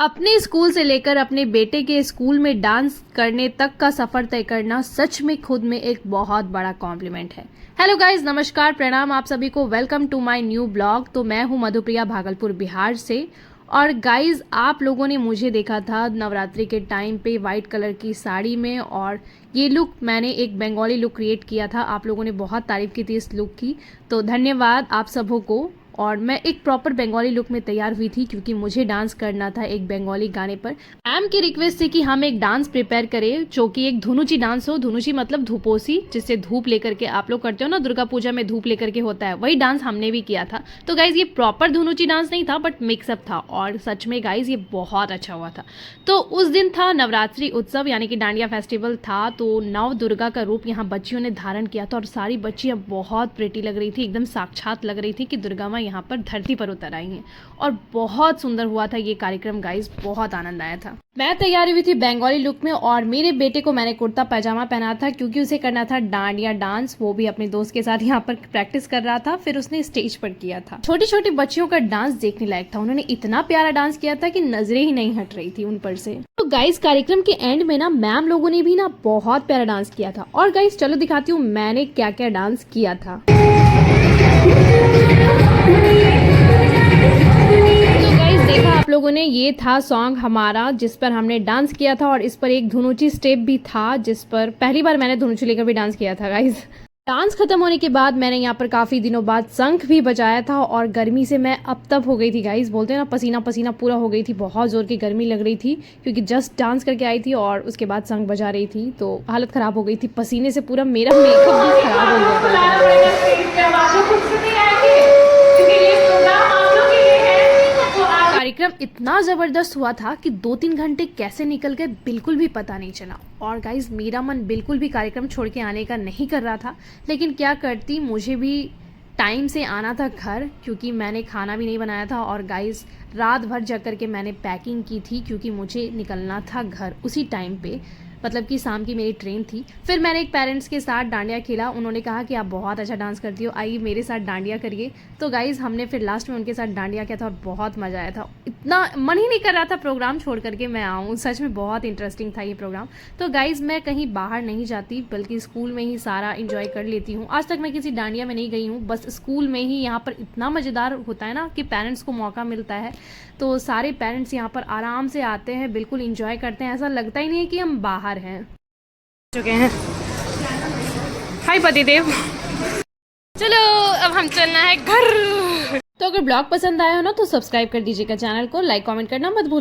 अपने स्कूल से लेकर अपने बेटे के स्कूल में डांस करने तक का सफर तय करना सच में खुद में एक बहुत बड़ा कॉम्प्लीमेंट है। हेलो गाइस, नमस्कार, प्रणाम आप सभी को। Welcome to my new blog. तो मैं हूं मधुप्रिया, भागलपुर बिहार से। और गाइस, आप लोगों ने मुझे देखा था नवरात्रि के टाइम पे वाइट कलर की साड़ी में, और ये लुक मैंने एक बंगाली लुक क्रिएट किया था। आप लोगों ने बहुत तारीफ की थी इस लुक की, तो धन्यवाद आप सबों को। और मैं एक प्रॉपर बंगाली लुक में तैयार हुई थी क्योंकि मुझे डांस करना था एक बंगाली गाने पर। मैम की रिक्वेस्ट थी कि हम एक डांस प्रिपेयर करें जो कि एक धुनुची डांस हो। धुनुची मतलब धूपोसी, जिससे धूप लेकर के आप लोग करते हो ना, दुर्गा पूजा में धूप लेकर के होता है, वही डांस हमने भी किया था। तो गाइज ये प्रॉपर धुनुची डांस नहीं था, बट मिक्सअप था, और सच में गाइज ये बहुत अच्छा हुआ था। तो उस दिन था नवरात्रि उत्सव, यानी कि डांडिया फेस्टिवल था। तो नव दुर्गा का रूप यहाँ बच्चियों ने धारण किया था, और सारी बच्चियाँ बहुत प्रिटी लग रही थी, एकदम साक्षात लग रही थी कि दुर्गा माँ यहाँ पर धरती पर उतर आई हैं। और बहुत सुंदर हुआ था ये कार्यक्रम गाइस, बहुत आनंद आया था। मैं तैयारी हुई थी बंगाली लुक में, और मेरे बेटे को मैंने कुर्ता पैजामा पहना था क्योंकि उसे करना था डांडिया डांस। वो भी अपने दोस्त के साथ यहाँ पर प्रैक्टिस कर रहा था, फिर उसने स्टेज पर किया था। छोटी छोटी बच्चियों का डांस देखने लायक था। उन्होंने इतना प्यारा डांस किया था कि नजरें ही नहीं हट रही थी उन पर से। तो गाइस, कार्यक्रम के एंड में ना मैम लोगों ने भी ना बहुत प्यारा डांस किया था। और गाइस चलो दिखाती हूँ मैंने क्या क्या डांस किया था। तो गाइस देखा आप लोगों ने, ये था सॉन्ग हमारा जिस पर हमने डांस किया था, और इस पर एक धुनुची स्टेप भी था जिस पर पहली बार मैंने धुनुची लेकर भी डांस किया था गाइस। डांस खत्म होने के बाद मैंने यहाँ पर काफ़ी दिनों बाद शंख भी बजाया था, और गर्मी से मैं अब तब हो गई थी गाइस, बोलते हैं ना पसीना पसीना पूरा हो गई थी, बहुत ज़ोर की गर्मी लग रही थी क्योंकि जस्ट डांस करके आई थी और उसके बाद शंख बजा रही थी, तो हालत ख़राब हो गई थी पसीने से, पूरा मेरा मेकअप भी ख़राब हो गया था। कार्यक्रम इतना ज़बरदस्त हुआ था कि 2-3 घंटे कैसे निकल गए बिल्कुल भी पता नहीं चला। और गाइज मेरा मन बिल्कुल भी कार्यक्रम छोड़ के आने का नहीं कर रहा था, लेकिन क्या करती, मुझे भी टाइम से आना था घर क्योंकि मैंने खाना भी नहीं बनाया था। और गाइज रात भर जग करके मैंने पैकिंग की थी क्योंकि मुझे निकलना था घर उसी टाइम पे, मतलब कि शाम की मेरी ट्रेन थी। फिर मैंने एक पेरेंट्स के साथ डांडिया खेला। उन्होंने कहा कि आप बहुत अच्छा डांस करती हो, आइए मेरे साथ डांडिया करिए। तो गाइज़ हमने फिर लास्ट में उनके साथ डांडिया किया था और बहुत मज़ा आया था। इतना मन ही नहीं कर रहा था प्रोग्राम छोड़ करके मैं आऊँ, सच में बहुत इंटरेस्टिंग था ये प्रोग्राम। तो गाइज़ मैं कहीं बाहर नहीं जाती, बल्कि स्कूल में ही सारा इंजॉय कर लेती हूँ। आज तक मैं किसी डांडिया में नहीं गई हूँ, बस स्कूल में ही। यहाँ पर इतना मज़ेदार होता है ना कि पेरेंट्स को मौका मिलता है, तो सारे पेरेंट्स यहाँ पर आराम से आते हैं, बिल्कुल इंजॉय करते हैं, ऐसा लगता ही नहीं है कि हम बाहर हैं। चुके हैं। हाय पतिदेव, चलो अब हम चलना है घर। तो अगर ब्लॉग पसंद आया हो ना तो सब्सक्राइब कर दीजिएगा चैनल को, लाइक कमेंट करना मत भूलिए।